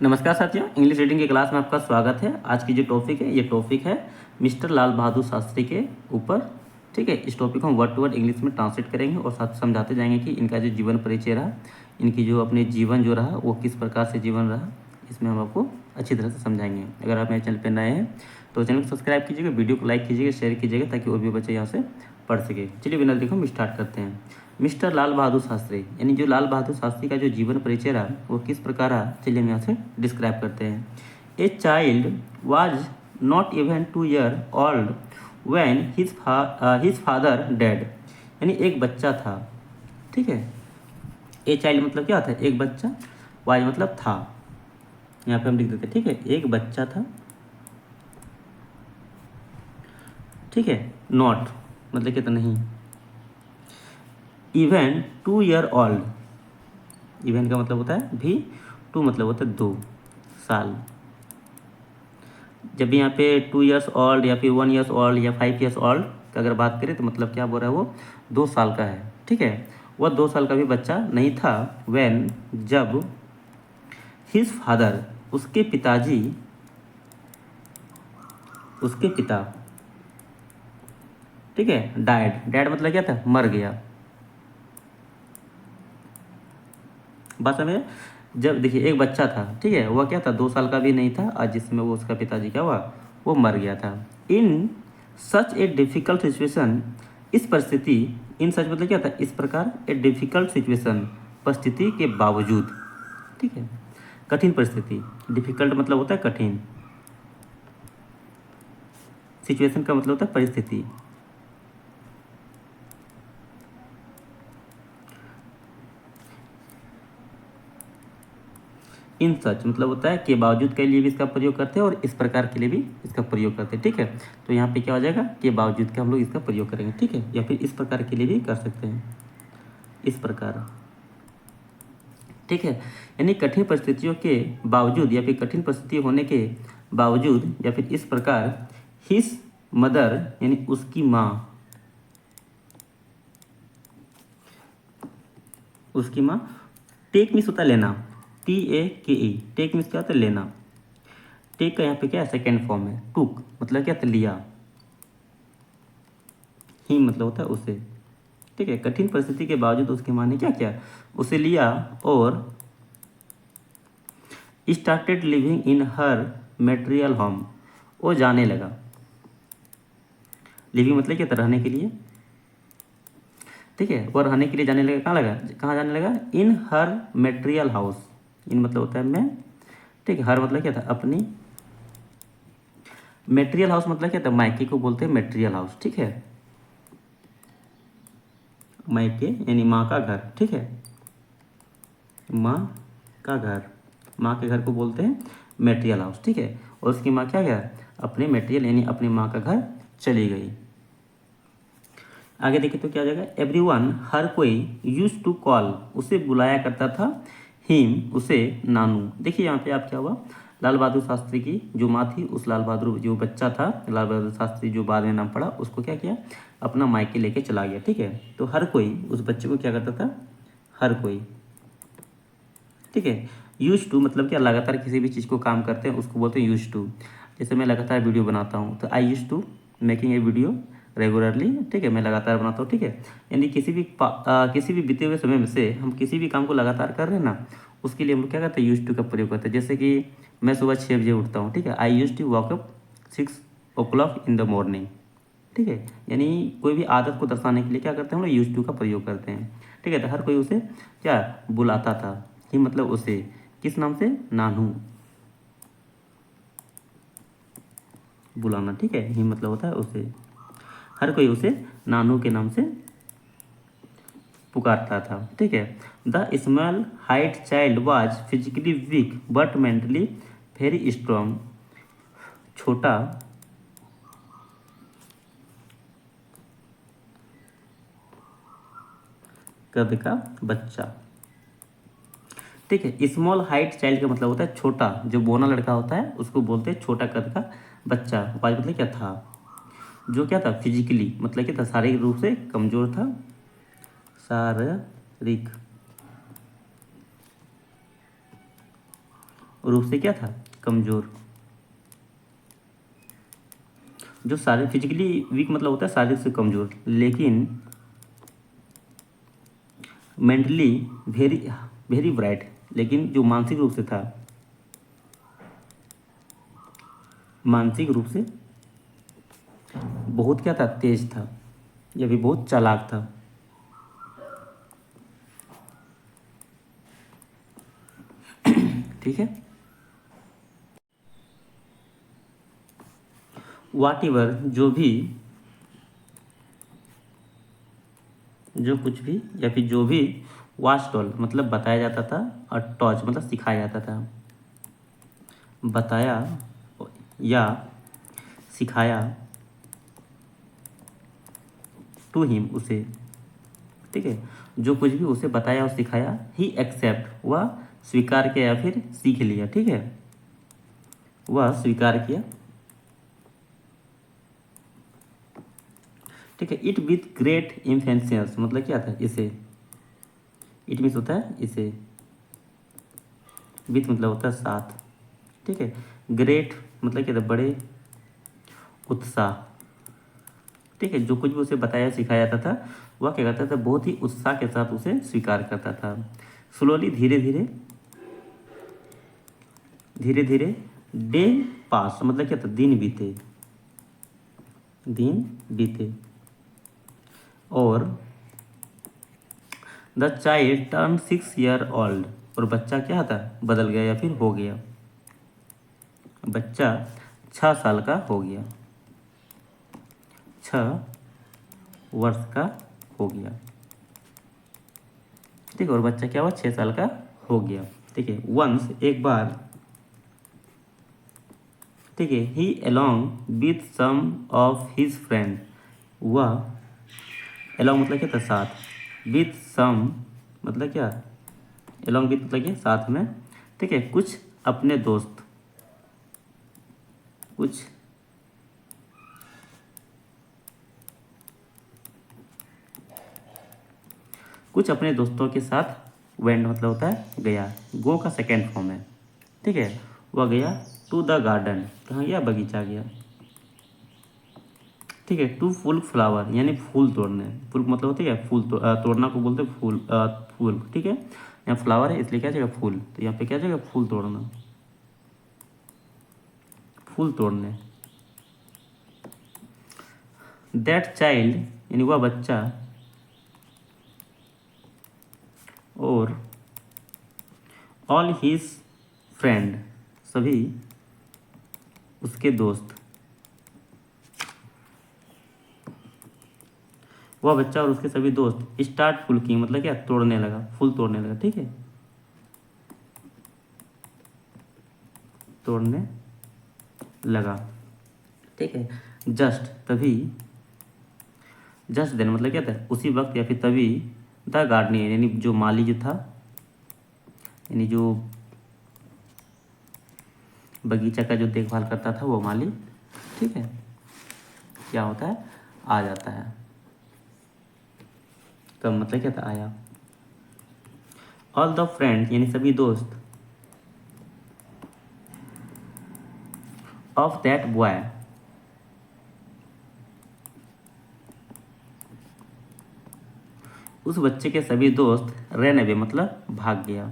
नमस्कार साथियों, English reading की क्लास में आपका स्वागत है। आज की जो टॉपिक है, ये टॉपिक है मिस्टर लाल बहादुर शास्त्री के ऊपर। ठीक है, इस टॉपिक को हम वर्ड टू वर्ड इंग्लिश में ट्रांसलेट करेंगे और साथ समझाते जाएंगे कि इनका जो जीवन परिचय रहा, इनकी जो अपने जीवन जो रहा वो किस प्रकार से जीवन रहा, इसमें हम आपको अच्छी तरह से समझाएंगे। अगर आप मेरे चैनल पर नए हैं तो चैनल को सब्सक्राइब कीजिएगा, वीडियो को लाइक कीजिएगा, शेयर कीजिएगा ताकि और भी बच्चे यहाँ से पढ़ सके। चलिए बिना देखो हम स्टार्ट करते हैं। मिस्टर लाल बहादुर शास्त्री यानी जो लाल बहादुर शास्त्री का जो जीवन परिचय रहा वो किस प्रकार रहा, चलिए हम यहाँ से डिस्क्राइब करते हैं। A child was not even 2 years old when his father dead, यानी एक बच्चा था। ठीक है, ए चाइल्ड मतलब क्या होता है, एक बच्चा, वाज मतलब था, यहाँ पे हम लिख देते हैं। ठीक है, एक बच्चा था। ठीक है, नॉट मतलब क्या था, नहीं। इवन 2 years ओल्ड, इवन का मतलब होता है भी, टू मतलब होता है 2 साल। जब भी यहाँ पे 2 years ओल्ड या फिर 1 years ओल्ड या 5 years ओल्ड का अगर बात करें तो मतलब क्या बोल रहा है, वो 2 साल का है। ठीक है, वह 2 साल का भी बच्चा नहीं था। व्हेन जब हिज फादर उसके पिताजी, उसके पिता, ठीक है, डाइड, डाइड मतलब क्या था, मर गया। बात समझे, जब देखिए एक बच्चा था, ठीक है, वह क्या था, 2 साल का भी नहीं था, और जिसमें वो उसका पिताजी क्या हुआ, वो मर गया था। इन सच ए डिफ़िकल्ट सिचुएशन, इस परिस्थिति, इन सच मतलब क्या था, इस प्रकार, ए डिफ़िकल्ट सिचुएशन, परिस्थिति के बावजूद। ठीक है, कठिन परिस्थिति, डिफ़िकल्ट मतलब होता है कठिन, सिचुएशन का मतलब होता है परिस्थिति। इन सच मतलब होता है के बावजूद के लिए भी इसका प्रयोग करते हैं और इस प्रकार के लिए भी इसका प्रयोग करते हैं। ठीक है, तो यहाँ पे क्या हो जाएगा, के बावजूद के हम लोग इसका प्रयोग करेंगे। ठीक है, या फिर इस प्रकार के लिए भी कर सकते हैं, इस प्रकार। ठीक है, यानी कठिन परिस्थितियों के बावजूद या फिर कठिन परिस्थिति होने के बावजूद या फिर इस प्रकार, हिज मदर यानी उसकी माँ, उसकी माँ, टेक मीन्स होता है लेना, TAKE, टेक मीन्स क्या होता है, लेना। टेक का यहाँ पे क्या है, सेकेंड फॉर्म है। टुक मतलब क्या था, लिया। ही मतलब होता है उसे। ठीक है, कठिन परिस्थिति के बावजूद उसकी माँ ने क्या किया, उसे लिया और started living in her material home, वो जाने लगा। लिविंग मतलब क्या था, रहने के लिए। ठीक है, वो रहने के लिए जाने लगा, कहाँ लगा, कहाँ जाने लगा, इन हर मेटेरियल हाउस। इन मतलब होता है मैं। ठीक है, हर मतलब क्या था, अपनी। मेटेरियल हाउस मतलब क्या था, मायके को बोलते हैं मेटेरियल हाउस। ठीक है, मायके यानी माँ का घर। ठीक है, माँ का घर, माँ के घर को बोलते हैं मेटेरियल हाउस। ठीक है, और उसकी माँ क्या गया, अपने मेटेरियल यानी अपनी माँ का घर चली गई। आगे देखिए तो क्या हो जाएगा, एवरीवन, हर कोई, यूज टू कॉल, उसे बुलाया करता था, हिम उसे, नानू। देखिए यहाँ पे आप क्या हुआ, लाल बहादुर शास्त्री की जो माँ थी, उस लाल बहादुर जो बच्चा था, लाल बहादुर शास्त्री जो बाद में नाम पड़ा, उसको क्या किया, अपना मायके लेके चला गया। ठीक है, तो हर कोई उस बच्चे को क्या करता था, हर कोई। ठीक है, यूज टू मतलब क्या, लगातार किसी भी चीज़ को काम करते हैं उसको बोलते हैं यूज टू। जैसे मैं लगातार वीडियो बनाता हूँ तो I use to making a video regularly. ठीक है, मैं लगातार बनाता हूँ। ठीक है, यानी किसी भी बीते हुए समय में से हम किसी भी काम को लगातार कर रहे हैं ना, उसके लिए हम लोग क्या करते हैं, यूज टू का प्रयोग करते हैं। जैसे कि मैं सुबह 6 बजे उठता हूँ। ठीक है, I use to walk up 6 o'clock in the morning. ठीक है, यानी कोई भी आदत को दर्शाने के लिए क्या करते हैं, हम लोग यूज टू का प्रयोग करते हैं। ठीक है, तो हर कोई उसे क्या बुलाता था, ही मतलब उसे, किस नाम से, नानू, बुलाना। ठीक है, ही मतलब होता है उसे, हर कोई उसे नानू के नाम से पुकारता था। ठीक है, the small height child was physically weak but mentally very strong, छोटा कद का बच्चा। ठीक है, स्मॉल हाइट चाइल्ड का मतलब होता है छोटा, जो बोना लड़का होता है उसको बोलते हैं छोटा कद का बच्चा। वाज मतलब क्या था, जो क्या था, फिजिकली मतलब क्या था, शारीरिक रूप से कमजोर था, शारीरिक रूप से क्या था, कमज़ोर। जो शारीरिक फिजिकली वीक मतलब होता है शारीरिक से कमज़ोर, लेकिन मेंटली वेरी वेरी ब्राइट, लेकिन जो मानसिक रूप से था, मानसिक रूप से बहुत क्या था, तेज था, यह भी बहुत चालाक था। ठीक है। वाट एवर, जो कुछ भी या फिर जो भी वाच टॉल मतलब बताया जाता था, और टॉच मतलब सिखाया जाता था, बताया या सिखाया, टू हिम उसे, ठीक है, जो कुछ भी उसे बताया और सिखाया, ही एक्सेप्ट वह स्वीकार किया या फिर सीख लिया, ठीक है, वह स्वीकार किया, ठीक है। इट विथ ग्रेट इन्फेंशियस मतलब क्या था, इसे, इट मीन्स होता है इसे, विथ मतलब होता है साथ, ठीक है, ग्रेट मतलब क्या था, बड़े उत्साह, ठीक है, जो कुछ भी उसे बताया सिखाया जाता था वह क्या करता था, बहुत ही उत्साह के साथ उसे स्वीकार करता था। स्लोली धीरे धीरे, धीरे धीरे, डे पास मतलब क्या था, दिन बीते, दिन बीते, और the child turn 6 year old, और बच्चा क्या था, बदल गया या फिर हो गया, बच्चा 6 साल का हो गया, 6 वर्ष का हो गया, ठीक है, और बच्चा क्या हुआ, 6 साल का हो गया, ठीक है। वंस एक बार, ठीक है, he along with some of his friend, वह अलॉन्ग मतलब क्या था, साथ, विथ सम मतलब क्या, अलॉन्ग विथ मतलब क्या, साथ में, ठीक है, कुछ अपने दोस्त, कुछ कुछ अपने दोस्तों के साथ, वेंट मतलब होता है गया, गो का सेकेंड फॉर्म है, ठीक है, वह गया टू द गार्डन, कहाँ गया, बगीचा गया, ठीक है, टू फुल फ्लावर यानी फूल तोड़ने, फूल मतलब होता है क्या, फूल तोड़ना को बोलते हैं फूल, फूल, ठीक है, यहाँ फ्लावर है इसलिए क्या जगह फूल, तो यहाँ पे क्या जगह फूल तोड़ना, फूल तोड़ने। दैट चाइल्ड यानी वह बच्चा, और ऑल हिज फ्रेंड सभी उसके दोस्त, वह बच्चा और उसके सभी दोस्त स्टार्ट फुलकिंग मतलब क्या, तोड़ने लगा, फूल तोड़ने लगा, ठीक है, तोड़ने लगा, ठीक है। जस्ट तभी, जस्ट देन मतलब क्या था, उसी वक्त या फिर तभी, द गार्डनियर यानी जो माली जो था, यानी जो बगीचा का जो देखभाल करता था वो माली, ठीक है, क्या होता है, आ जाता है, कब मतलब क्या था, आया। ऑल द फ्रेंड यानी सभी दोस्त, ऑफ दैट बॉय, उस बच्चे के सभी दोस्त, रन अवे मतलब भाग गया,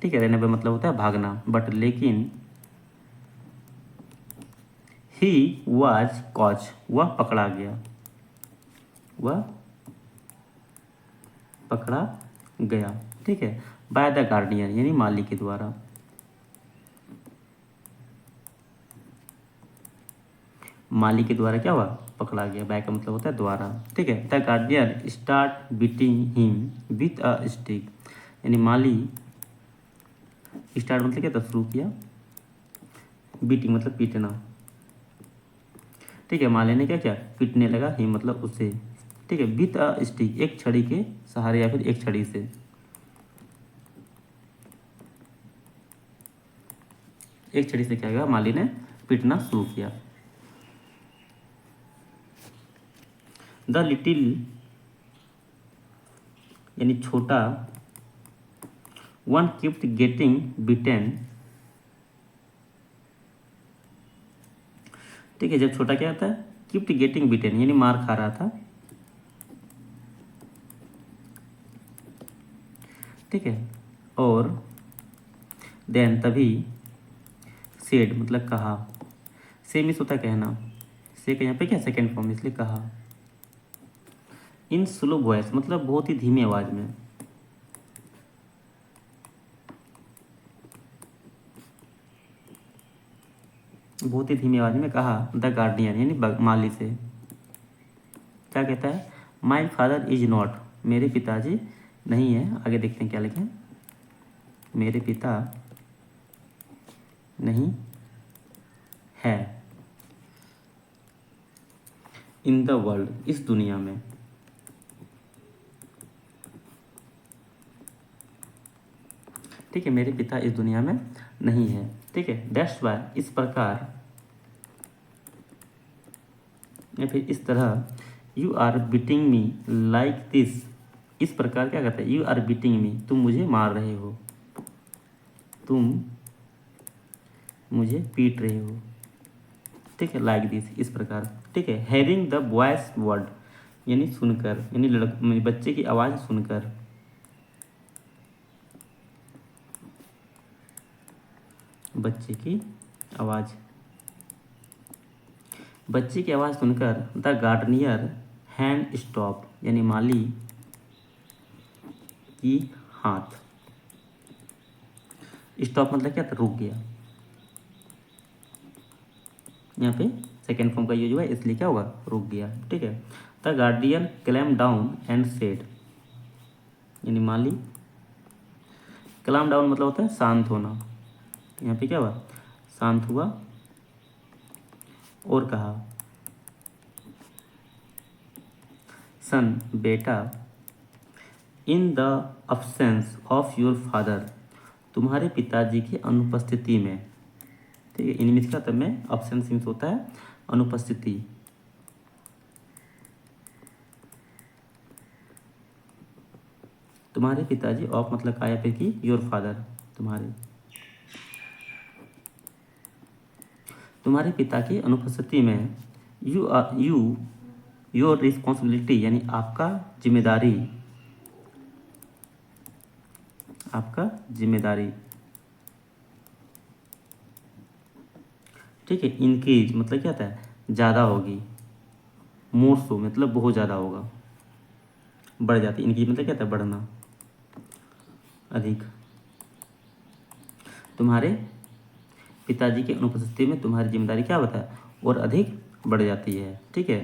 ठीक है, रन अवे मतलब होता है भागना, बट लेकिन, ही वाज कॉच वह पकड़ा गया, वह पकड़ा गया, ठीक है, बाय द गार्डियन यानी माली के द्वारा, माली के द्वारा क्या हुआ, पकड़ा गया, बाय का मतलब होता है द्वारा, ठीक है। The guardian start beating him with a stick, यानी माली स्टार्ट मतलब क्या था, शुरू किया, बीटिंग मतलब पीटना, ठीक है, माली ने क्या किया, पीटने लगा, हिम मतलब उसे, ठीक है, विथ अ स्टिक एक छड़ी के सहारे या फिर एक छड़ी से, एक छड़ी से क्या किया, माली ने पीटना शुरू किया। द लिटिल यानी छोटा वन कीप्ट गेटिंग बिटेन। ठीक है, जब छोटा क्या होता है, कीप्ट गेटिंग बिटेन यानी मार खा रहा था। ठीक है, और देन तभी सेड मतलब कहा। से मिस होता है कहना, से का यहाँ पे क्या सेकेंड फॉर्म, इसलिए कहा। इन स्लो वॉइस मतलब बहुत ही धीमी आवाज में। बहुत ही धीमी आवाज में कहा द गार्डियन यानी माली से। क्या कहता है, माई फादर इज नॉट, मेरे पिताजी नहीं है। आगे देखते हैं क्या लिखें, मेरे पिता नहीं है इन द वर्ल्ड, इस दुनिया में। ठीक है, मेरे पिता इस दुनिया में नहीं है। ठीक है, दैट्स वाई, इस प्रकार या फिर इस तरह, you are beating me like this, इस प्रकार क्या कहता है, यू आर बीटिंग मी, तुम मुझे मार रहे हो, तुम मुझे पीट रहे हो। ठीक है, लाइक दिस, इस प्रकार। ठीक है, हेयरिंग द वॉइस वर्ड यानी सुनकर, यानी बच्चे की आवाज़ सुनकर। बच्चे की आवाज़, बच्चे की आवाज़ सुनकर द गार्डनियर हैंड स्टॉप यानी माली की हाथ, स्टॉप मतलब क्या था, रुक गया। यहाँ पे सेकेंड फॉर्म का यूज हुआ है, इसलिए क्या होगा, रुक गया। ठीक है, the guardian calm down and said यानी माली, क्लैम डाउन मतलब होता है शांत होना। यहाँ पे क्या हुआ, शांत हुआ और कहा, सन बेटा, in the absence of your father, तुम्हारे पिताजी की अनुपस्थिति में। ठीक है, इनमें क्या होता है, अब्सेंस मीन्स होता है अनुपस्थिति। तुम्हारे पिताजी, ऑफ मतलब काया पे की, योर फादर तुम्हारे, तुम्हारे पिता की अनुपस्थिति में, यू योर रिस्पॉन्सिबिलिटी यानी आपका जिम्मेदारी, आपका जिम्मेदारी। ठीक है, इंक्रीज मतलब क्या होता है, ज़्यादा होगी। मोर सो मतलब बहुत ज़्यादा होगा, बढ़ जाती। इंक्रीज मतलब क्या होता है, बढ़ना, अधिक। तुम्हारे पिताजी की अनुपस्थिति में तुम्हारी जिम्मेदारी क्या होता है, और अधिक बढ़ जाती है। ठीक है,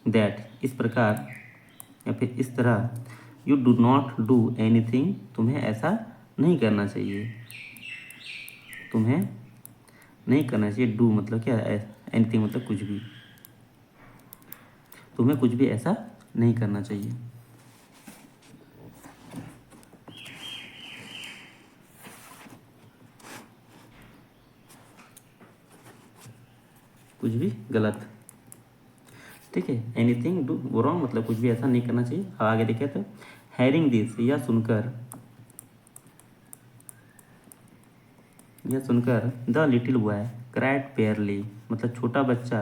दैट, इस प्रकार या फिर इस तरह, you do not do anything, तुम्हें ऐसा नहीं करना चाहिए, तुम्हें नहीं करना चाहिए। डू मतलब क्या है, एनीथिंग मतलब कुछ भी, तुम्हें कुछ भी ऐसा नहीं करना चाहिए। कुछ भी गलत। ठीक है, एनीथिंग डू रॉन्ग मतलब कुछ भी ऐसा नहीं करना चाहिए। अब आगे देखे तो, हैरिंग दिस, यह सुनकर द लिटिल बॉय क्राइड पेयरली मतलब छोटा बच्चा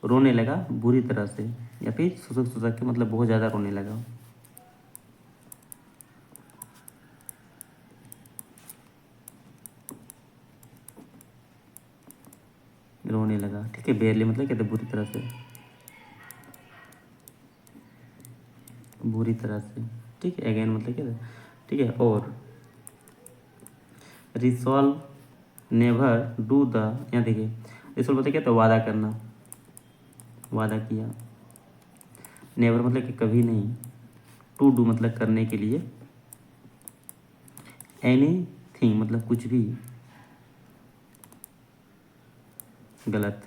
रोने लगा बुरी तरह से, या फिर सुसक सुसक के मतलब बहुत ज़्यादा रोने लगा। रोने लगा। ठीक है, बेयरली मतलब कहते बुरी तरह से, बुरी तरह से। ठीक है, अगेन मतलब क्या है। ठीक है, और रिसॉल्व नेवर डू द, यहाँ देखिए रिसॉल्व मतलब क्या था, वादा करना, वादा किया। नेवर मतलब कि कभी नहीं, टू डू मतलब करने के लिए, एनी थिंग मतलब कुछ भी गलत।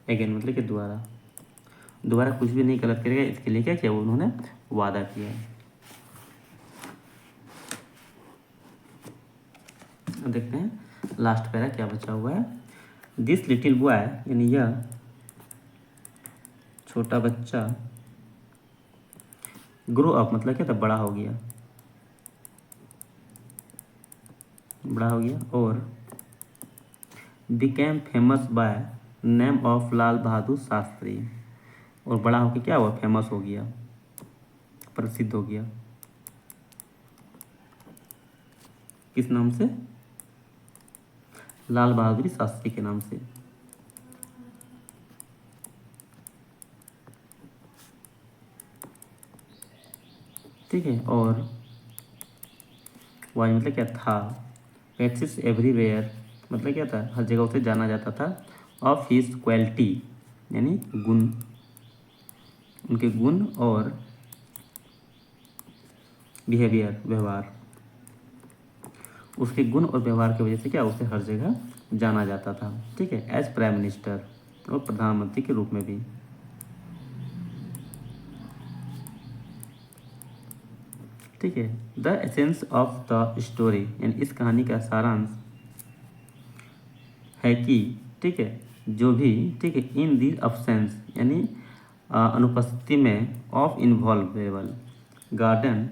अगेन मतलब कि दोबारा, दोबारा कुछ भी नहीं गलत करेगा, इसके लिए क्या किया, उन्होंने वादा किया। अब देखते हैं लास्ट पैरा क्या बचा हुआ है। दिस लिटिल बॉय यानी यह छोटा बच्चा ग्रो अप मतलब क्या था, बड़ा हो गया, बड़ा हो गया। और became famous by name of Lal Bahadur Shastri, और बड़ा होकर क्या हुआ, फेमस हो गया, प्रसिद्ध हो गया, किस नाम से, लाल बहादुर शास्त्री के नाम से। ठीक है। और वाई मतलब क्या था, एक्सिस एवरीवेयर मतलब क्या था, हर जगह उसे जाना जाता था। ऑफ हिज क्वालिटी यानी गुण, उनके गुण, और बिहेवियर व्यवहार, उसके गुण और व्यवहार की वजह से क्या, उसे हर जगह जाना जाता था। ठीक है। एज प्राइम मिनिस्टर, और प्रधानमंत्री के रूप में भी। ठीक है। The essence of the story यानी इस कहानी का सारांश है कि, ठीक है, जो भी, ठीक है, इन दी अब्सेंस यानी अनुपस्थिति में, ऑफ इन्वॉल्वेबल गार्डन